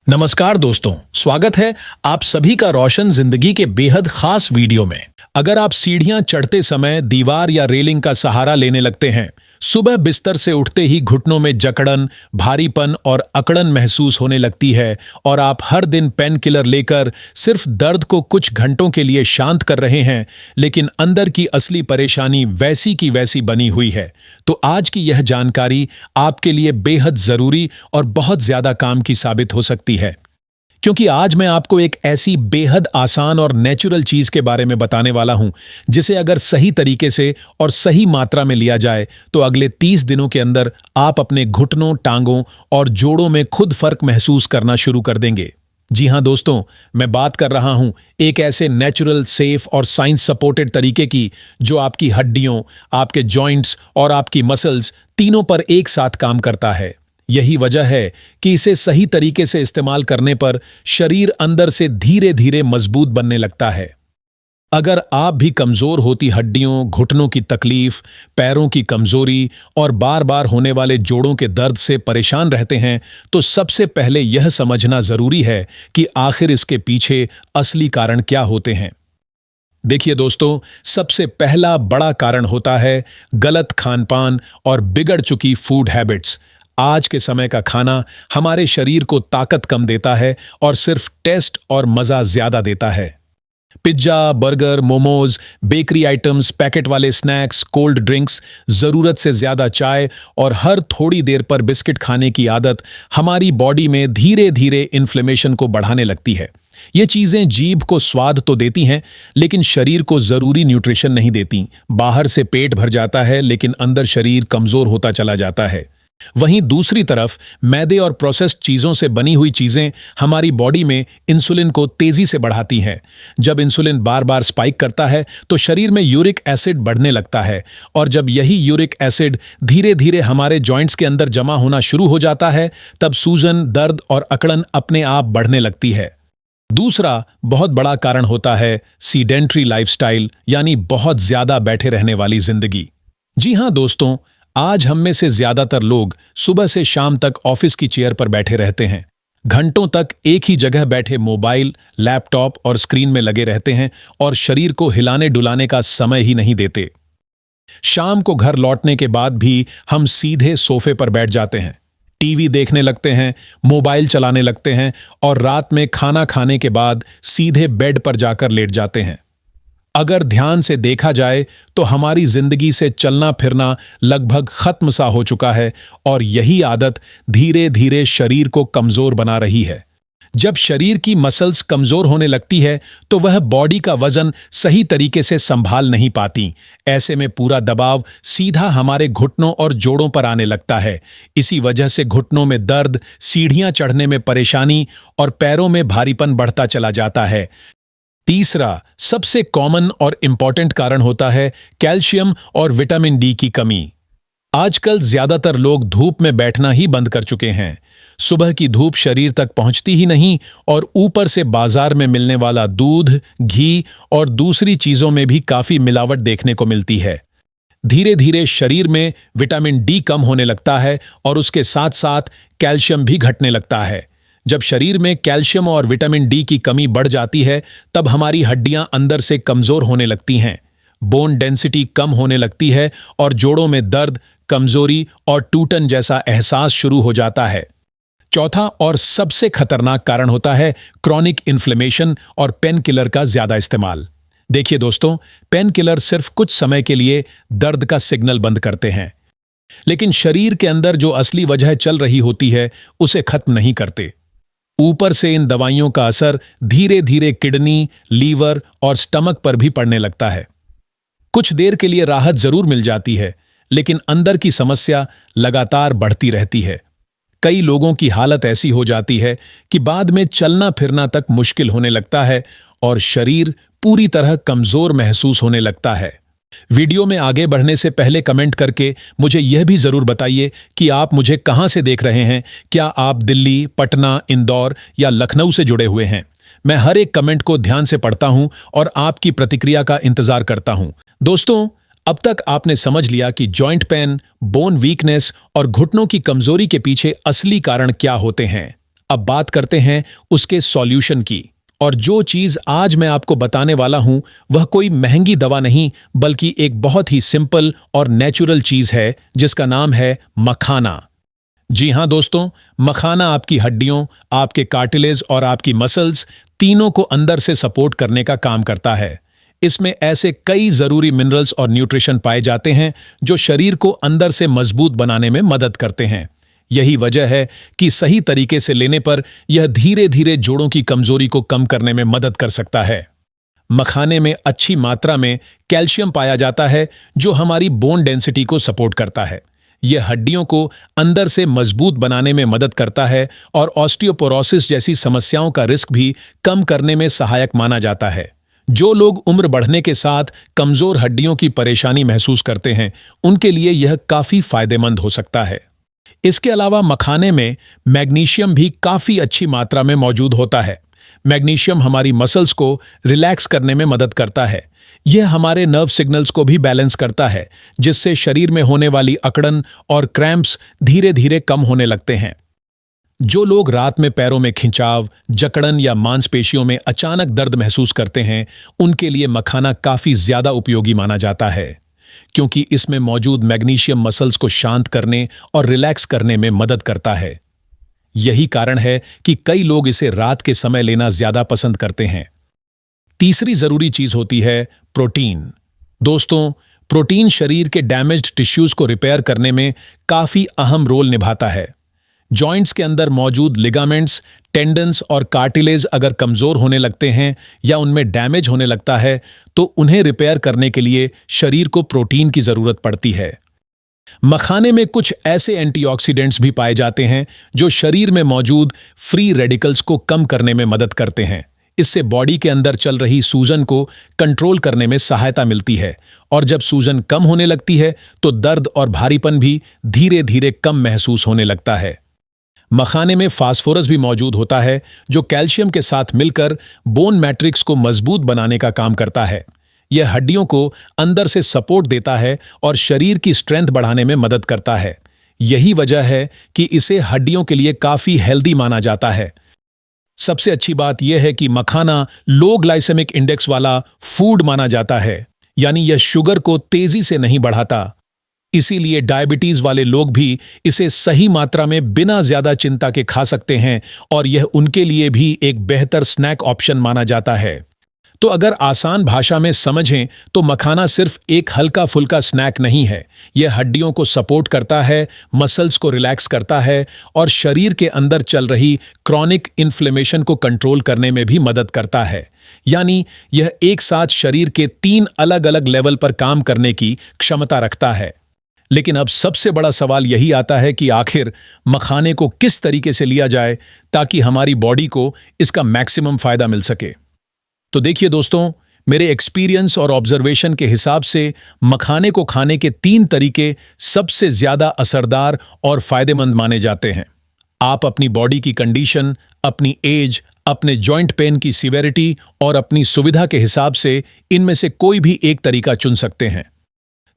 नमस्कार दोस्तों, स्वागत है आप सभी का रोशन जिंदगी के बेहद खास वीडियो में। अगर आप सीढ़ियां चढ़ते समय दीवार या रेलिंग का सहारा लेने लगते हैं, सुबह बिस्तर से उठते ही घुटनों में जकड़न, भारीपन और अकड़न महसूस होने लगती है और आप हर दिन पेन किलर लेकर सिर्फ दर्द को कुछ घंटों के लिए शांत कर रहे हैं, लेकिन अंदर की असली परेशानी वैसी की वैसी बनी हुई है, तो आज की यह जानकारी आपके लिए बेहद जरूरी और बहुत ज्यादा काम की साबित हो सकती है। क्योंकि आज मैं आपको एक ऐसी बेहद आसान और नेचुरल चीज के बारे में बताने वाला हूं, जिसे अगर सही तरीके से और सही मात्रा में लिया जाए तो अगले 30 दिनों के अंदर आप अपने घुटनों, टांगों और जोड़ों में खुद फर्क महसूस करना शुरू कर देंगे। जी हां दोस्तों, मैं बात कर रहा हूं एक ऐसे नेचुरल, सेफ और साइंस सपोर्टेड तरीके की जो आपकी हड्डियों, आपके जॉइंट्स और आपकी मसल्स तीनों पर एक साथ काम करता है। यही वजह है कि इसे सही तरीके से इस्तेमाल करने पर शरीर अंदर से धीरे धीरे मजबूत बनने लगता है। अगर आप भी कमजोर होती हड्डियों, घुटनों की तकलीफ, पैरों की कमजोरी और बार बार होने वाले जोड़ों के दर्द से परेशान रहते हैं, तो सबसे पहले यह समझना जरूरी है कि आखिर इसके पीछे असली कारण क्या होते हैं। देखिए दोस्तों, सबसे पहला बड़ा कारण होता है गलत खानपान और बिगड़ चुकी फूड हैबिट्स। आज के समय का खाना हमारे शरीर को ताकत कम देता है और सिर्फ टेस्ट और मजा ज्यादा देता है। Pizza, burger, momos, bakery items, packet वाले स्नैक्स, कोल्ड ड्रिंक्स, जरूरत से ज्यादा चाय और हर थोड़ी देर पर बिस्किट खाने की आदत हमारी बॉडी में धीरे धीरे इन्फ्लेमेशन को बढ़ाने लगती है। ये चीजें जीभ को स्वाद तो देती हैं, लेकिन शरीर को जरूरी न्यूट्रिशन नहीं देती। बाहर से पेट भर जाता है, लेकिन अंदर शरीर कमजोर होता चला जाता है। वहीं दूसरी तरफ मैदे और प्रोसेस्ड चीजों से बनी हुई चीजें हमारी बॉडी में इंसुलिन को तेजी से बढ़ाती हैं। जब इंसुलिन बार बार स्पाइक करता है तो शरीर में यूरिक एसिड बढ़ने लगता है, और जब यही यूरिक एसिड धीरे धीरे हमारे जॉइंट्स के अंदर जमा होना शुरू हो जाता है, तब सूजन, दर्द और अकड़न अपने आप बढ़ने लगती है। दूसरा बहुत बड़ा कारण होता है सीडेंट्री लाइफस्टाइल, यानी बहुत ज्यादा बैठे रहने वाली जिंदगी। जी हां दोस्तों, आज हम में से ज्यादातर लोग सुबह से शाम तक ऑफिस की चेयर पर बैठे रहते हैं। घंटों तक एक ही जगह बैठे मोबाइल, लैपटॉप और स्क्रीन में लगे रहते हैं और शरीर को हिलाने डुलाने का समय ही नहीं देते। शाम को घर लौटने के बाद भी हम सीधे सोफे पर बैठ जाते हैं, टीवी देखने लगते हैं, मोबाइल चलाने लगते हैं और रात में खाना खाने के बाद सीधे बेड पर जाकर लेट जाते हैं। अगर ध्यान से देखा जाए तो हमारी जिंदगी से चलना फिरना लगभग खत्म सा हो चुका है, और यही आदत धीरे धीरे शरीर को कमजोर बना रही है। जब शरीर की मसल्स कमजोर होने लगती है तो वह बॉडी का वजन सही तरीके से संभाल नहीं पाती। ऐसे में पूरा दबाव सीधा हमारे घुटनों और जोड़ों पर आने लगता है। इसी वजह से घुटनों में दर्द, सीढ़ियां चढ़ने में परेशानी और पैरों में भारीपन बढ़ता चला जाता है। तीसरा सबसे कॉमन और इंपॉर्टेंट कारण होता है कैल्शियम और विटामिन डी की कमी। आजकल ज्यादातर लोग धूप में बैठना ही बंद कर चुके हैं। सुबह की धूप शरीर तक पहुंचती ही नहीं, और ऊपर से बाजार में मिलने वाला दूध, घी और दूसरी चीजों में भी काफी मिलावट देखने को मिलती है। धीरे धीरे शरीर में विटामिन डी कम होने लगता है और उसके साथ साथ कैल्शियम भी घटने लगता है। जब शरीर में कैल्शियम और विटामिन डी की कमी बढ़ जाती है, तब हमारी हड्डियां अंदर से कमजोर होने लगती हैं, बोन डेंसिटी कम होने लगती है और जोड़ों में दर्द, कमजोरी और टूटन जैसा एहसास शुरू हो जाता है। चौथा और सबसे खतरनाक कारण होता है क्रॉनिक इन्फ्लेमेशन और पेन किलर का ज्यादा इस्तेमाल। देखिए दोस्तों, पेन किलर सिर्फ कुछ समय के लिए दर्द का सिग्नल बंद करते हैं, लेकिन शरीर के अंदर जो असली वजह चल रही होती है उसे खत्म नहीं करते। ऊपर से इन दवाइयों का असर धीरे धीरे किडनी, लीवर और स्टमक पर भी पड़ने लगता है। कुछ देर के लिए राहत जरूर मिल जाती है, लेकिन अंदर की समस्या लगातार बढ़ती रहती है। कई लोगों की हालत ऐसी हो जाती है कि बाद में चलना फिरना तक मुश्किल होने लगता है और शरीर पूरी तरह कमजोर महसूस होने लगता है। वीडियो में आगे बढ़ने से पहले कमेंट करके मुझे यह भी जरूर बताइए कि आप मुझे कहां से देख रहे हैं। क्या आप दिल्ली, पटना, इंदौर या लखनऊ से जुड़े हुए हैं? मैं हर एक कमेंट को ध्यान से पढ़ता हूं और आपकी प्रतिक्रिया का इंतजार करता हूं। दोस्तों, अब तक आपने समझ लिया कि जॉइंट पेन, बोन वीकनेस और घुटनों की कमजोरी के पीछे असली कारण क्या होते हैं। अब बात करते हैं उसके सॉल्यूशन की। और जो चीज आज मैं आपको बताने वाला हूं वह कोई महंगी दवा नहीं बल्कि एक बहुत ही सिंपल और नेचुरल चीज है जिसका नाम है मखाना। जी हां दोस्तों, मखाना आपकी हड्डियों, आपके कार्टिलेज और आपकी मसल्स तीनों को अंदर से सपोर्ट करने का काम करता है। इसमें ऐसे कई जरूरी मिनरल्स और न्यूट्रिशन पाए जाते हैं जो शरीर को अंदर से मजबूत बनाने में मदद करते हैं। यही वजह है कि सही तरीके से लेने पर यह धीरे धीरे जोड़ों की कमजोरी को कम करने में मदद कर सकता है। मखाने में अच्छी मात्रा में कैल्शियम पाया जाता है जो हमारी बोन डेंसिटी को सपोर्ट करता है। यह हड्डियों को अंदर से मजबूत बनाने में मदद करता है और ऑस्टियोपोरोसिस जैसी समस्याओं का रिस्क भी कम करने में सहायक माना जाता है। जो लोग उम्र बढ़ने के साथ कमजोर हड्डियों की परेशानी महसूस करते हैं उनके लिए यह काफी फायदेमंद हो सकता है। इसके अलावा मखाने में मैग्नीशियम भी काफी अच्छी मात्रा में मौजूद होता है। मैग्नीशियम हमारी मसल्स को रिलैक्स करने में मदद करता है। यह हमारे नर्व सिग्नल्स को भी बैलेंस करता है जिससे शरीर में होने वाली अकड़न और क्रैम्प्स धीरे धीरे कम होने लगते हैं। जो लोग रात में पैरों में खिंचाव, जकड़न या मांसपेशियों में अचानक दर्द महसूस करते हैं उनके लिए मखाना काफी ज्यादा उपयोगी माना जाता है क्योंकि इसमें मौजूद मैग्नीशियम मसल्स को शांत करने और रिलैक्स करने में मदद करता है। यही कारण है कि कई लोग इसे रात के समय लेना ज्यादा पसंद करते हैं। तीसरी जरूरी चीज होती है प्रोटीन। दोस्तों, प्रोटीन शरीर के डैमेज्ड टिश्यूज को रिपेयर करने में काफी अहम रोल निभाता है। जॉइंट्स के अंदर मौजूद लिगामेंट्स, टेंडन्स और कार्टिलेज अगर कमजोर होने लगते हैं या उनमें डैमेज होने लगता है तो उन्हें रिपेयर करने के लिए शरीर को प्रोटीन की जरूरत पड़ती है। मखाने में कुछ ऐसे एंटीऑक्सीडेंट्स भी पाए जाते हैं जो शरीर में मौजूद फ्री रेडिकल्स को कम करने में मदद करते हैं। इससे बॉडी के अंदर चल रही सूजन को कंट्रोल करने में सहायता मिलती है और जब सूजन कम होने लगती है तो दर्द और भारीपन भी धीरे धीरे कम महसूस होने लगता है। मखाने में फास्फोरस भी मौजूद होता है जो कैल्शियम के साथ मिलकर बोन मैट्रिक्स को मजबूत बनाने का काम करता है। यह हड्डियों को अंदर से सपोर्ट देता है और शरीर की स्ट्रेंथ बढ़ाने में मदद करता है। यही वजह है कि इसे हड्डियों के लिए काफी हेल्दी माना जाता है। सबसे अच्छी बात यह है कि मखाना लो ग्लाइसेमिक इंडेक्स वाला फूड माना जाता है, यानी यह शुगर को तेजी से नहीं बढ़ाता। इसीलिए डायबिटीज वाले लोग भी इसे सही मात्रा में बिना ज्यादा चिंता के खा सकते हैं और यह उनके लिए भी एक बेहतर स्नैक ऑप्शन माना जाता है। तो अगर आसान भाषा में समझें तो मखाना सिर्फ एक हल्का फुल्का स्नैक नहीं है। यह हड्डियों को सपोर्ट करता है, मसल्स को रिलैक्स करता है और शरीर के अंदर चल रही क्रॉनिक इन्फ्लेमेशन को कंट्रोल करने में भी मदद करता है। यानी यह एक साथ शरीर के 3 अलग अलग लेवल पर काम करने की क्षमता रखता है। लेकिन अब सबसे बड़ा सवाल यही आता है कि आखिर मखाने को किस तरीके से लिया जाए ताकि हमारी बॉडी को इसका मैक्सिमम फायदा मिल सके। तो देखिए दोस्तों, मेरे एक्सपीरियंस और ऑब्जर्वेशन के हिसाब से मखाने को खाने के 3 तरीके सबसे ज्यादा असरदार और फायदेमंद माने जाते हैं। आप अपनी बॉडी की कंडीशन, अपनी एज, अपने जॉइंट पेन की सीवेरिटी और अपनी सुविधा के हिसाब से इनमें से कोई भी एक तरीका चुन सकते हैं।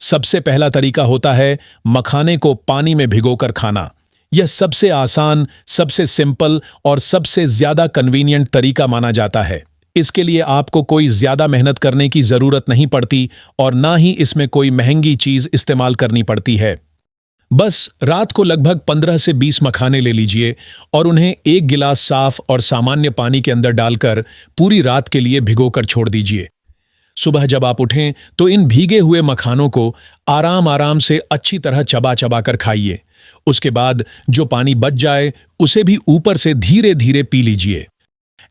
सबसे पहला तरीका होता है मखाने को पानी में भिगोकर खाना। यह सबसे आसान, सबसे सिंपल और सबसे ज्यादा कन्वीनियंट तरीका माना जाता है। इसके लिए आपको कोई ज्यादा मेहनत करने की जरूरत नहीं पड़ती और ना ही इसमें कोई महंगी चीज इस्तेमाल करनी पड़ती है। बस रात को लगभग 15 से 20 मखाने ले लीजिए और उन्हें 1 गिलास साफ और सामान्य पानी के अंदर डालकर पूरी रात के लिए भिगोकर छोड़ दीजिए। सुबह जब आप उठें तो इन भीगे हुए मखानों को आराम आराम से अच्छी तरह चबा चबा कर खाइए। उसके बाद जो पानी बच जाए उसे भी ऊपर से धीरे धीरे पी लीजिए।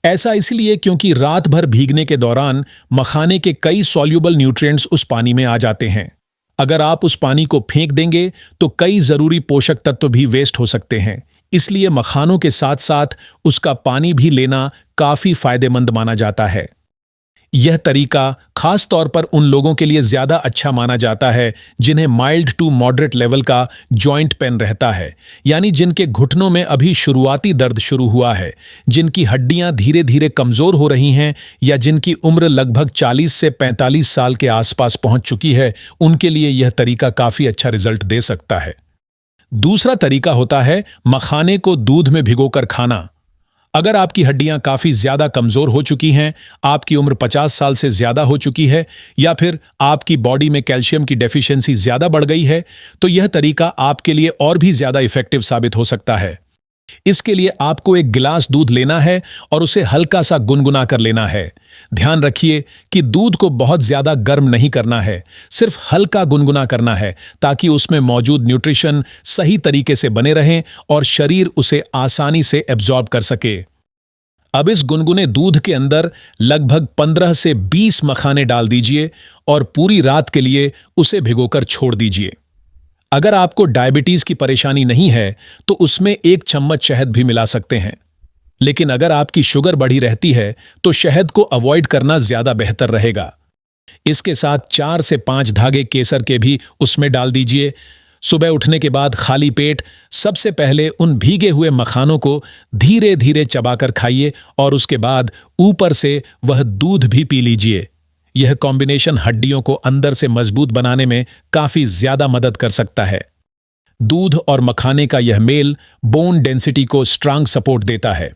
ऐसा इसलिए क्योंकि रात भर भीगने के दौरान मखाने के कई सॉल्युबल न्यूट्रिएंट्स उस पानी में आ जाते हैं। अगर आप उस पानी को फेंक देंगे तो कई जरूरी पोषक तत्व भी वेस्ट हो सकते हैं। इसलिए मखानों के साथ साथ उसका पानी भी लेना काफी फायदेमंद माना जाता है। यह तरीका खास तौर पर उन लोगों के लिए ज्यादा अच्छा माना जाता है जिन्हें माइल्ड टू मॉडरेट लेवल का जॉइंट पेन रहता है, यानी जिनके घुटनों में अभी शुरुआती दर्द शुरू हुआ है, जिनकी हड्डियां धीरे धीरे कमजोर हो रही हैं या जिनकी उम्र लगभग 40 से 45 साल के आसपास पहुंच चुकी है। उनके लिए यह तरीका काफी अच्छा रिजल्ट दे सकता है। दूसरा तरीका होता है मखाने को दूध में भिगोकर खाना। अगर आपकी हड्डियां काफी ज्यादा कमजोर हो चुकी हैं, आपकी उम्र 50 साल से ज्यादा हो चुकी है या फिर आपकी बॉडी में कैल्शियम की डेफिशिएंसी ज्यादा बढ़ गई है, तो यह तरीका आपके लिए और भी ज्यादा इफेक्टिव साबित हो सकता है। इसके लिए आपको एक गिलास दूध लेना है और उसे हल्का सा गुनगुना कर लेना है। ध्यान रखिए कि दूध को बहुत ज्यादा गर्म नहीं करना है, सिर्फ हल्का गुनगुना करना है ताकि उसमें मौजूद न्यूट्रिशन सही तरीके से बने रहें और शरीर उसे आसानी से एब्जॉर्ब कर सके। अब इस गुनगुने दूध के अंदर लगभग 15 से 20 मखाने डाल दीजिए और पूरी रात के लिए उसे भिगोकर छोड़ दीजिए। अगर आपको डायबिटीज की परेशानी नहीं है तो उसमें 1 चम्मच शहद भी मिला सकते हैं, लेकिन अगर आपकी शुगर बढ़ी रहती है तो शहद को अवॉइड करना ज्यादा बेहतर रहेगा। इसके साथ 4 से 5 धागे केसर के भी उसमें डाल दीजिए। सुबह उठने के बाद खाली पेट सबसे पहले उन भीगे हुए मखानों को धीरे धीरे चबाकर खाइए और उसके बाद ऊपर से वह दूध भी पी लीजिए। यह कॉम्बिनेशन हड्डियों को अंदर से मजबूत बनाने में काफी ज्यादा मदद कर सकता है। दूध और मखाने का यह मेल बोन डेंसिटी को स्ट्रांग सपोर्ट देता है।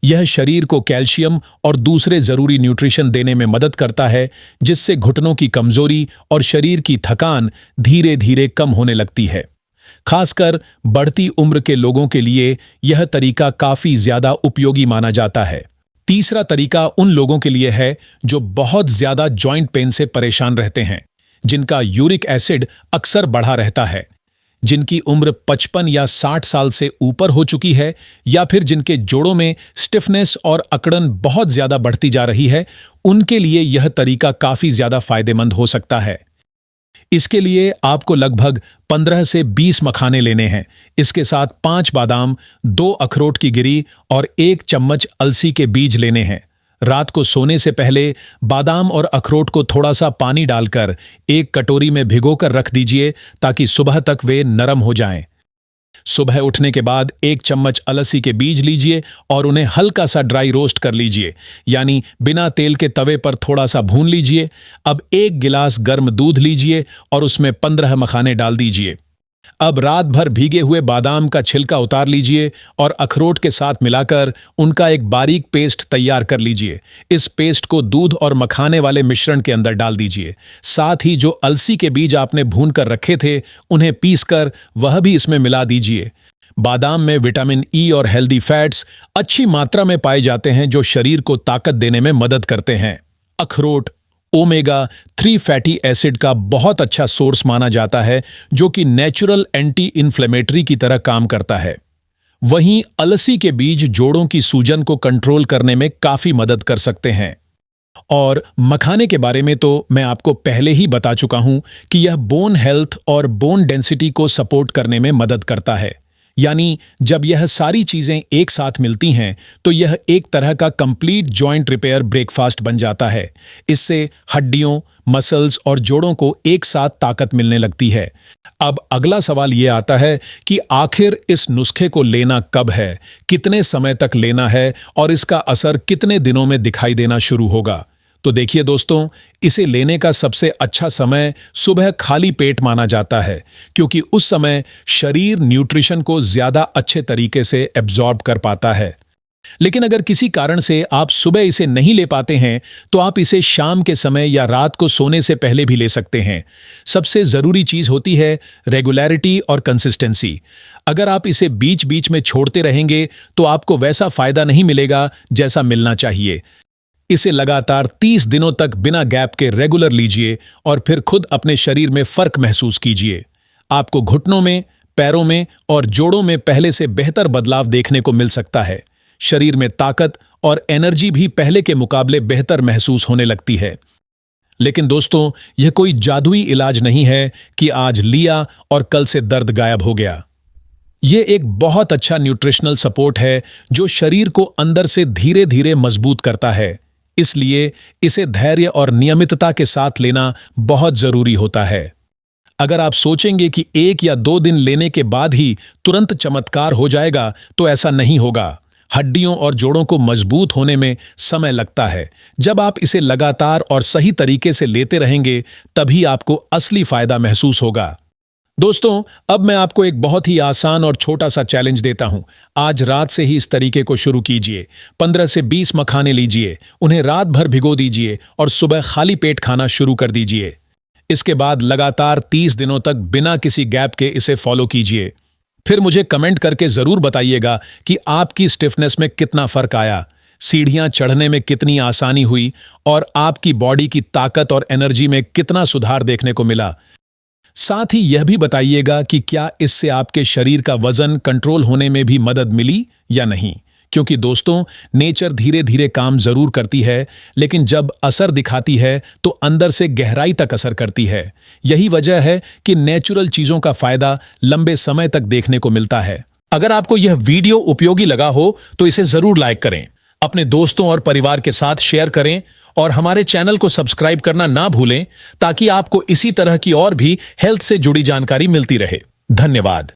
यह शरीर को कैल्शियम और दूसरे जरूरी न्यूट्रिशन देने में मदद करता है, जिससे घुटनों की कमजोरी और शरीर की थकान धीरे धीरे कम होने लगती है। खासकर बढ़ती उम्र के लोगों के लिए यह तरीका काफी ज्यादा उपयोगी माना जाता है। तीसरा तरीका उन लोगों के लिए है जो बहुत ज्यादा जॉइंट पेन से परेशान रहते हैं, जिनका यूरिक एसिड अक्सर बढ़ा रहता है, जिनकी उम्र 55 या 60 साल से ऊपर हो चुकी है या फिर जिनके जोड़ों में स्टिफनेस और अकड़न बहुत ज्यादा बढ़ती जा रही है। उनके लिए यह तरीका काफी ज्यादा फायदेमंद हो सकता है। इसके लिए आपको लगभग 15 से 20 मखाने लेने हैं। इसके साथ 5 बादाम, 2 अखरोट की गिरी और 1 चम्मच अलसी के बीज लेने हैं। रात को सोने से पहले बादाम और अखरोट को थोड़ा सा पानी डालकर एक कटोरी में भिगोकर रख दीजिए ताकि सुबह तक वे नरम हो जाएं। सुबह उठने के बाद 1 चम्मच अलसी के बीज लीजिए और उन्हें हल्का सा ड्राई रोस्ट कर लीजिए, यानी बिना तेल के तवे पर थोड़ा सा भून लीजिए। अब 1 गिलास गर्म दूध लीजिए और उसमें 15 मखाने डाल दीजिए। अब रात भर भीगे हुए बादाम का छिलका उतार लीजिए और अखरोट के साथ मिलाकर उनका एक बारीक पेस्ट तैयार कर लीजिए। इस पेस्ट को दूध और मखाने वाले मिश्रण के अंदर डाल दीजिए। साथ ही जो अलसी के बीज आपने भून कर रखे थे उन्हें पीसकर वह भी इसमें मिला दीजिए। बादाम में विटामिन ई और हेल्दी फैट्स अच्छी मात्रा में पाए जाते हैं जो शरीर को ताकत देने में मदद करते हैं। अखरोट ओमेगा 3 फैटी एसिड का बहुत अच्छा सोर्स माना जाता है, जो कि नेचुरल एंटी इन्फ्लेमेटरी की तरह काम करता है। वहीं अलसी के बीज जोड़ों की सूजन को कंट्रोल करने में काफी मदद कर सकते हैं। और मखाने के बारे में तो मैं आपको पहले ही बता चुका हूं कि यह बोन हेल्थ और बोन डेंसिटी को सपोर्ट करने में मदद करता है। यानी जब यह सारी चीजें एक साथ मिलती हैं तो यह एक तरह का कंप्लीट जॉइंट रिपेयर ब्रेकफास्ट बन जाता है। इससे हड्डियों, मसल्स और जोड़ों को एक साथ ताकत मिलने लगती है। अब अगला सवाल यह आता है कि आखिर इस नुस्खे को लेना कब है, कितने समय तक लेना है और इसका असर कितने दिनों में दिखाई देना शुरू होगा। तो देखिए दोस्तों, इसे लेने का सबसे अच्छा समय सुबह खाली पेट माना जाता है, क्योंकि उस समय शरीर न्यूट्रिशन को ज्यादा अच्छे तरीके से एब्जॉर्ब कर पाता है। लेकिन अगर किसी कारण से आप सुबह इसे नहीं ले पाते हैं तो आप इसे शाम के समय या रात को सोने से पहले भी ले सकते हैं। सबसे जरूरी चीज होती है रेगुलरिटी और कंसिस्टेंसी। अगर आप इसे बीच बीच में छोड़ते रहेंगे तो आपको वैसा फायदा नहीं मिलेगा जैसा मिलना चाहिए। इसे लगातार 30 दिनों तक बिना गैप के रेगुलर लीजिए और फिर खुद अपने शरीर में फर्क महसूस कीजिए। आपको घुटनों में, पैरों में और जोड़ों में पहले से बेहतर बदलाव देखने को मिल सकता है। शरीर में ताकत और एनर्जी भी पहले के मुकाबले बेहतर महसूस होने लगती है। लेकिन दोस्तों, यह कोई जादुई इलाज नहीं है कि आज लिया और कल से दर्द गायब हो गया। यह एक बहुत अच्छा न्यूट्रिशनल सपोर्ट है जो शरीर को अंदर से धीरे धीरे मजबूत करता है। इसलिए इसे धैर्य और नियमितता के साथ लेना बहुत जरूरी होता है। अगर आप सोचेंगे कि 1 या 2 दिन लेने के बाद ही तुरंत चमत्कार हो जाएगा तो ऐसा नहीं होगा। हड्डियों और जोड़ों को मजबूत होने में समय लगता है। जब आप इसे लगातार और सही तरीके से लेते रहेंगे तभी आपको असली फायदा महसूस होगा। दोस्तों, अब मैं आपको एक बहुत ही आसान और छोटा सा चैलेंज देता हूं। आज रात से ही इस तरीके को शुरू कीजिए। 15 से 20 मखाने लीजिए, उन्हें रात भर भिगो दीजिए और सुबह खाली पेट खाना शुरू कर दीजिए। इसके बाद लगातार 30 दिनों तक बिना किसी गैप के इसे फॉलो कीजिए। फिर मुझे कमेंट करके जरूर बताइएगा कि आपकी स्टिफनेस में कितना फर्क आया, सीढ़ियां चढ़ने में कितनी आसानी हुई और आपकी बॉडी की ताकत और एनर्जी में कितना सुधार देखने को मिला। साथ ही यह भी बताइएगा कि क्या इससे आपके शरीर का वजन कंट्रोल होने में भी मदद मिली या नहीं। क्योंकि दोस्तों, नेचर धीरे धीरे काम जरूर करती है, लेकिन जब असर दिखाती है तो अंदर से गहराई तक असर करती है। यही वजह है कि नेचुरल चीजों का फायदा लंबे समय तक देखने को मिलता है। अगर आपको यह वीडियो उपयोगी लगा हो तो इसे जरूर लाइक करें, अपने दोस्तों और परिवार के साथ शेयर करें और हमारे चैनल को सब्सक्राइब करना ना भूलें, ताकि आपको इसी तरह की और भी हेल्थ से जुड़ी जानकारी मिलती रहे। धन्यवाद।